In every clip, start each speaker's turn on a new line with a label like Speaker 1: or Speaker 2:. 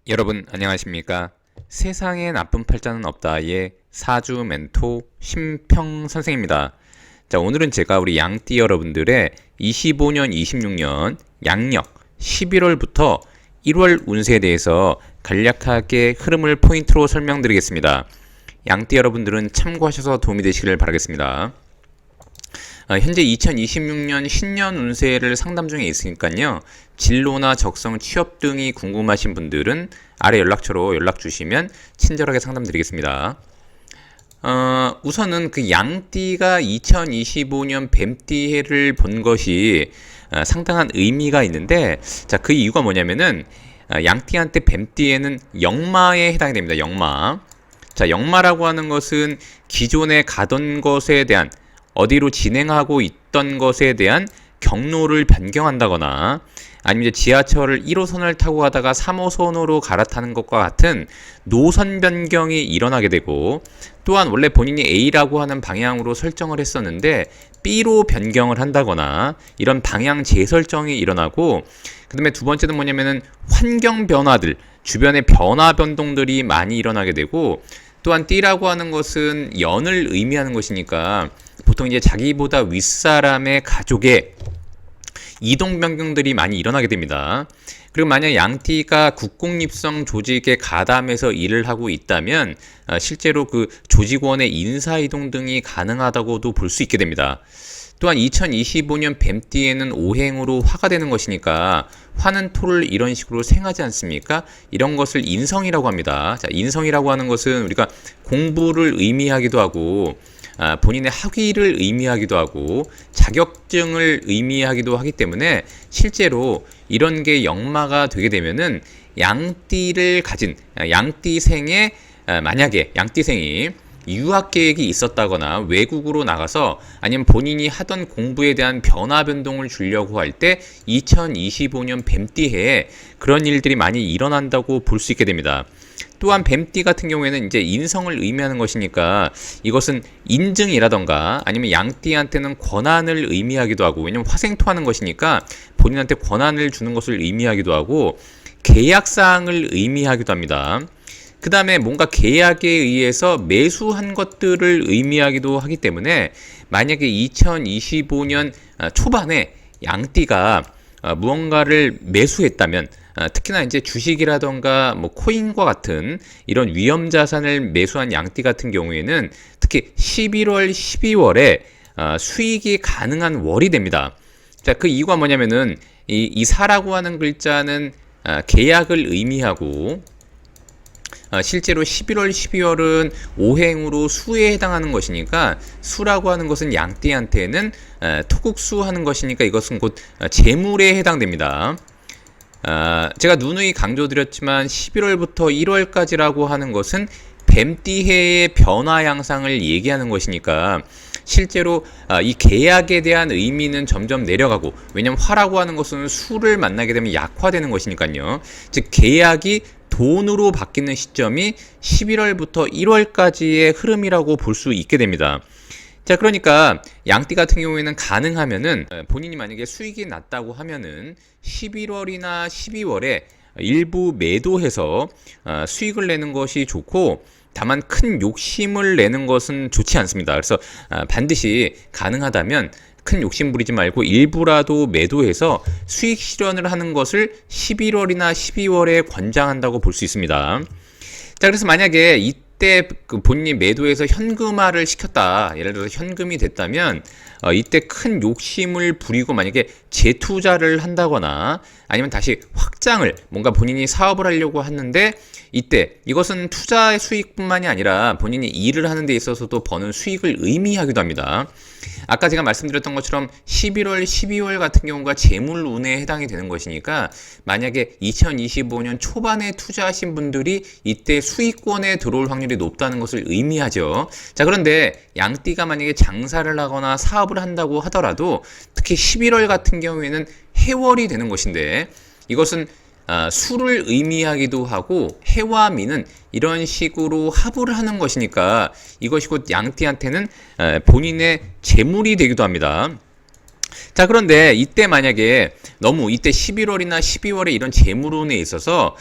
Speaker 1: 여러분 안녕하십니까? 세상에 나쁜 팔자는 없다의 사주 멘토 심평 선생입니다. 자, 오늘은 제가 우리 양띠 여러분들의 25년, 26년 양력 11월부터 1월 운세에 대해서 간략하게 흐름을 포인트로 설명드리겠습니다. 양띠 여러분들은 참고하셔서 도움이 되시길 바라겠습니다. 현재 2026년 신년 운세를 상담 중에 있으니까요. 진로나 적성, 취업 등이 궁금하신 분들은 아래 연락처로 연락 주시면 친절하게 상담드리겠습니다. 우선은 그 양띠가 2025년 뱀띠해를 본 것이 상당한 의미가 있는데, 자, 그 이유가 뭐냐면은 양띠한테 뱀띠에는 역마에 해당이 됩니다. 역마. 자, 역마라고 하는 것은 기존에 가던 것에 대한 어디로 진행하고 있던 것에 대한 경로를 변경한다거나 아니면 이제 지하철을 1호선을 타고 가다가 3호선으로 갈아타는 것과 같은 노선 변경이 일어나게 되고, 또한 원래 본인이 A라고 하는 방향으로 설정을 했었는데 B로 변경을 한다거나 이런 방향 재설정이 일어나고, 그 다음에 두 번째는 뭐냐면은 환경 변화들, 주변의 변화 변동들이 많이 일어나게 되고, 또한 띠라고 하는 것은 연을 의미하는 것이니까 보통 이제 자기보다 윗사람의 가족의 이동 변경들이 많이 일어나게 됩니다. 그리고 만약 양띠가 국공립성 조직에 가담해서 일을 하고 있다면 실제로 그 조직원의 인사이동 등이 가능하다고도 볼 수 있게 됩니다. 또한 2025년 뱀띠에는 오행으로 화가 되는 것이니까 화는 토를 이런 식으로 생하지 않습니까? 이런 것을 인성이라고 합니다. 자, 인성이라고 하는 것은 우리가 공부를 의미하기도 하고 본인의 학위를 의미하기도 하고 자격증을 의미하기도 하기 때문에 실제로 이런 게 역마가 되게 되면은 양띠를 가진 양띠생의 만약에 양띠생이 유학 계획이 있었다거나 외국으로 나가서 아니면 본인이 하던 공부에 대한 변화 변동을 주려고 할 때 2025년 뱀띠해에 그런 일들이 많이 일어난다고 볼 수 있게 됩니다. 또한 뱀띠 같은 경우에는 이제 인성을 의미하는 것이니까 이것은 인증이라던가 아니면 양띠한테는 권한을 의미하기도 하고, 왜냐면 화생토하는 것이니까 본인한테 권한을 주는 것을 의미하기도 하고 계약사항을 의미하기도 합니다. 그 다음에 뭔가 계약에 의해서 매수한 것들을 의미하기도 하기 때문에 만약에 2025년 초반에 양띠가 무언가를 매수했다면, 특히나 이제 주식이라던가 뭐 코인과 같은 이런 위험 자산을 매수한 양띠 같은 경우에는 특히 11월, 12월에 수익이 가능한 월이 됩니다. 자, 그 이유가 뭐냐면은 이 사라고 하는 글자는 계약을 의미하고, 실제로 11월, 12월은 오행으로 수에 해당하는 것이니까 수라고 하는 것은 양띠한테는 토국수 하는 것이니까 이것은 곧 재물에 해당됩니다. 제가 누누이 강조드렸지만 11월부터 1월까지라고 하는 것은 뱀띠해의 변화 양상을 얘기하는 것이니까 실제로 이 계약에 대한 의미는 점점 내려가고, 왜냐하면 화라고 하는 것은 수를 만나게 되면 약화되는 것이니까요. 즉 계약이 돈으로 바뀌는 시점이 11월부터 1월까지의 흐름이라고 볼 수 있게 됩니다. 자, 그러니까 양띠 같은 경우에는 가능하면은 본인이 만약에 수익이 났다고 하면은 11월이나 12월에 일부 매도해서 수익을 내는 것이 좋고, 다만 큰 욕심을 내는 것은 좋지 않습니다. 그래서 반드시 가능하다면 큰 욕심 부리지 말고 일부라도 매도해서 수익 실현을 하는 것을 11월이나 12월에 권장한다고 볼 수 있습니다. 자, 그래서 만약에 이때 본인이 매도해서 현금화를 시켰다, 예를 들어서 현금이 됐다면 이때 큰 욕심을 부리고 만약에 재투자를 한다거나 아니면 다시 확장을, 뭔가 본인이 사업을 하려고 하는데 이때 이것은 투자의 수익뿐만이 아니라 본인이 일을 하는 데 있어서도 버는 수익을 의미하기도 합니다. 아까 제가 말씀드렸던 것처럼 11월, 12월 같은 경우가 재물운에 해당이 되는 것이니까 만약에 2025년 초반에 투자하신 분들이 이때 수익권에 들어올 확률이 높다는 것을 의미하죠. 자, 그런데 양띠가 만약에 장사를 하거나 사업을 한다고 하더라도 특히 11월 같은 경우에는 해월이 되는 것인데 이것은 수를 의미하기도 하고 해와 미는 이런 식으로 합을 하는 것이니까 이것이 곧 양띠한테는 본인의 재물이 되기도 합니다. 자, 그런데 이때 만약에 너무 이때 11월이나 12월에 이런 재물운에 있어서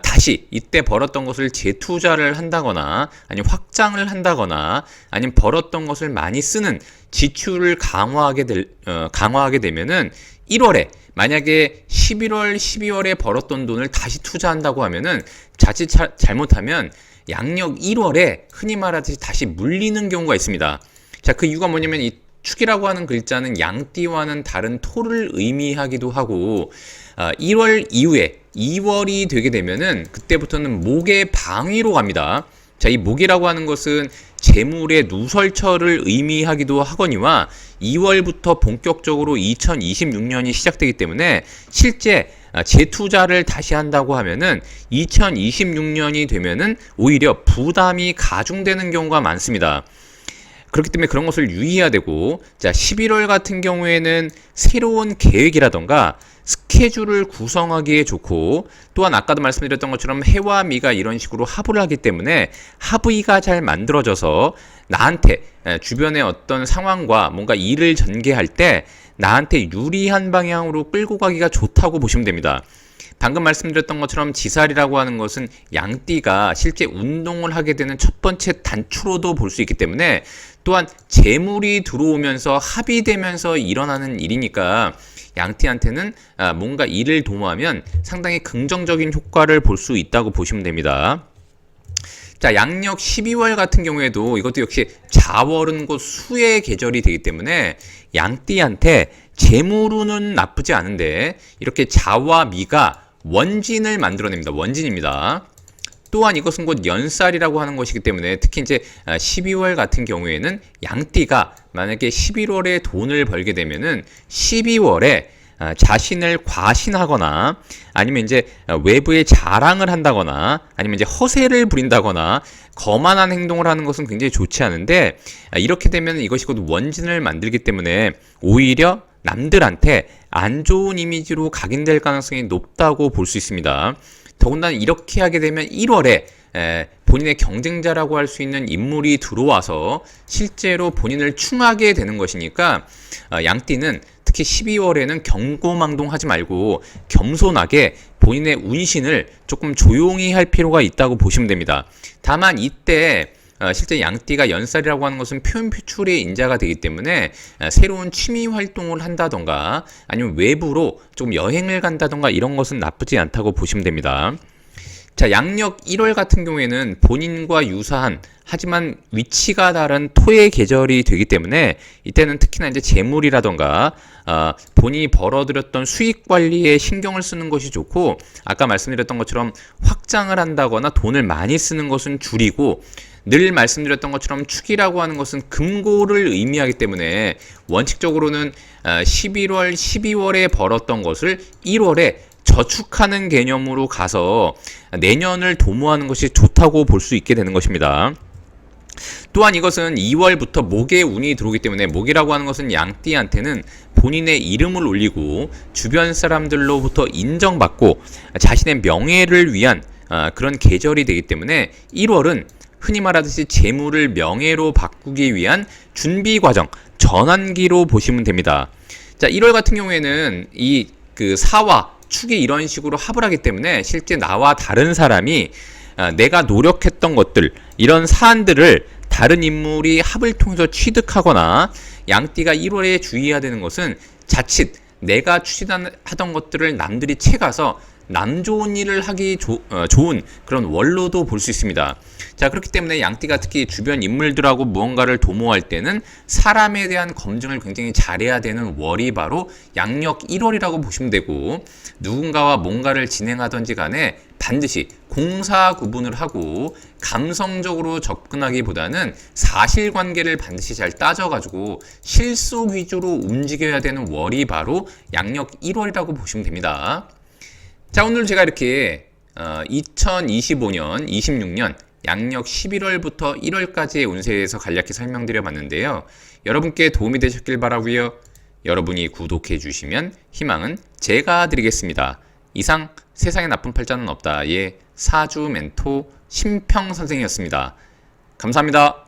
Speaker 1: 다시 이때 벌었던 것을 재투자를 한다거나 아니면 확장을 한다거나 아니면 벌었던 것을 많이 쓰는 지출을 강화하게 되면은 1월에 만약에 11월, 12월에 벌었던 돈을 다시 투자한다고 하면은 자칫 잘못하면 양력 1월에 흔히 말하듯이 다시 물리는 경우가 있습니다. 자, 그 이유가 뭐냐면 이 축이라고 하는 글자는 양띠와는 다른 토를 의미하기도 하고 1월 이후에 2월이 되게 되면은 그때부터는 목의 방위로 갑니다. 자, 이 목이라고 하는 것은 재물의 누설처를 의미하기도 하거니와 2월부터 본격적으로 2026년이 시작되기 때문에 실제 재투자를 다시 한다고 하면은 2026년이 되면은 오히려 부담이 가중되는 경우가 많습니다. 그렇기 때문에 그런 것을 유의해야 되고, 자, 11월 같은 경우에는 새로운 계획이라던가 스케줄을 구성하기에 좋고, 또한 아까도 말씀드렸던 것처럼 해와 미가 이런 식으로 합을 하기 때문에 합의가 잘 만들어져서 나한테 주변의 어떤 상황과 뭔가 일을 전개할 때 나한테 유리한 방향으로 끌고 가기가 좋다고 보시면 됩니다. 방금 말씀드렸던 것처럼 지살이라고 하는 것은 양띠가 실제 운동을 하게 되는 첫 번째 단추로도 볼 수 있기 때문에, 또한 재물이 들어오면서 합의되면서 일어나는 일이니까 양띠한테는 뭔가 일을 도모하면 상당히 긍정적인 효과를 볼 수 있다고 보시면 됩니다. 자, 양력 12월 같은 경우에도 이것도 역시 자월은 곧 수의 계절이 되기 때문에 양띠한테 재물운은 나쁘지 않은데 이렇게 자와 미가 원진을 만들어냅니다. 원진입니다. 또한 이것은 곧 연살이라고 하는 것이기 때문에 특히 이제 12월 같은 경우에는 양띠가 만약에 11월에 돈을 벌게 되면은 12월에 자신을 과신하거나 아니면 이제 외부에 자랑을 한다거나 아니면 이제 허세를 부린다거나 거만한 행동을 하는 것은 굉장히 좋지 않은데, 이렇게 되면 이것이 곧 원진을 만들기 때문에 오히려 남들한테 안 좋은 이미지로 각인될 가능성이 높다고 볼 수 있습니다. 더군다나 이렇게 하게 되면 1월에 본인의 경쟁자라고 할 수 있는 인물이 들어와서 실제로 본인을 충하게 되는 것이니까 양띠는 특히 12월에는 경고망동하지 말고 겸손하게 본인의 운신을 조금 조용히 할 필요가 있다고 보시면 됩니다. 다만 이때 실제 양띠가 연살이라고 하는 것은 표현 표출의 인자가 되기 때문에 새로운 취미 활동을 한다던가 아니면 외부로 좀 여행을 간다던가 이런 것은 나쁘지 않다고 보시면 됩니다. 자, 양력 1월 같은 경우에는 본인과 유사한 하지만 위치가 다른 토의 계절이 되기 때문에 이때는 특히나 이제 재물이라던가 본인이 벌어들였던 수익 관리에 신경을 쓰는 것이 좋고, 아까 말씀드렸던 것처럼 확장을 한다거나 돈을 많이 쓰는 것은 줄이고, 늘 말씀드렸던 것처럼 축이라고 하는 것은 금고를 의미하기 때문에 원칙적으로는 11월, 12월에 벌었던 것을 1월에 저축하는 개념으로 가서 내년을 도모하는 것이 좋다고 볼 수 있게 되는 것입니다. 또한 이것은 2월부터 목의 운이 들어오기 때문에 목이라고 하는 것은 양띠한테는 본인의 이름을 올리고 주변 사람들로부터 인정받고 자신의 명예를 위한 그런 계절이 되기 때문에 1월은 흔히 말하듯이 재물을 명예로 바꾸기 위한 준비 과정, 전환기로 보시면 됩니다. 자, 1월 같은 경우에는 이 사와 축이 이런 식으로 합을 하기 때문에 실제 나와 다른 사람이 내가 노력했던 것들, 이런 사안들을 다른 인물이 합을 통해서 취득하거나, 양띠가 1월에 주의해야 되는 것은 자칫 내가 추진하던 것들을 남들이 채가서 남 좋은 일을 하기 좋은 그런 원로도 볼 수 있습니다. 자, 그렇기 때문에 양띠가 특히 주변 인물들하고 무언가를 도모할 때는 사람에 대한 검증을 굉장히 잘해야 되는 월이 바로 양력 1월이라고 보시면 되고, 누군가와 뭔가를 진행하던지 간에 반드시 공사 구분을 하고 감성적으로 접근하기보다는 사실관계를 반드시 잘 따져가지고 실속 위주로 움직여야 되는 월이 바로 양력 1월이라고 보시면 됩니다. 자, 오늘 제가 이렇게 2025년, 26년 양력 11월부터 1월까지의 운세에 대해서 간략히 설명드려 봤는데요. 여러분께 도움이 되셨길 바라고요. 여러분이 구독해 주시면 희망은 제가 드리겠습니다. 이상 세상에 나쁜 팔자는 없다의 사주 멘토 심평 선생이었습니다. 감사합니다.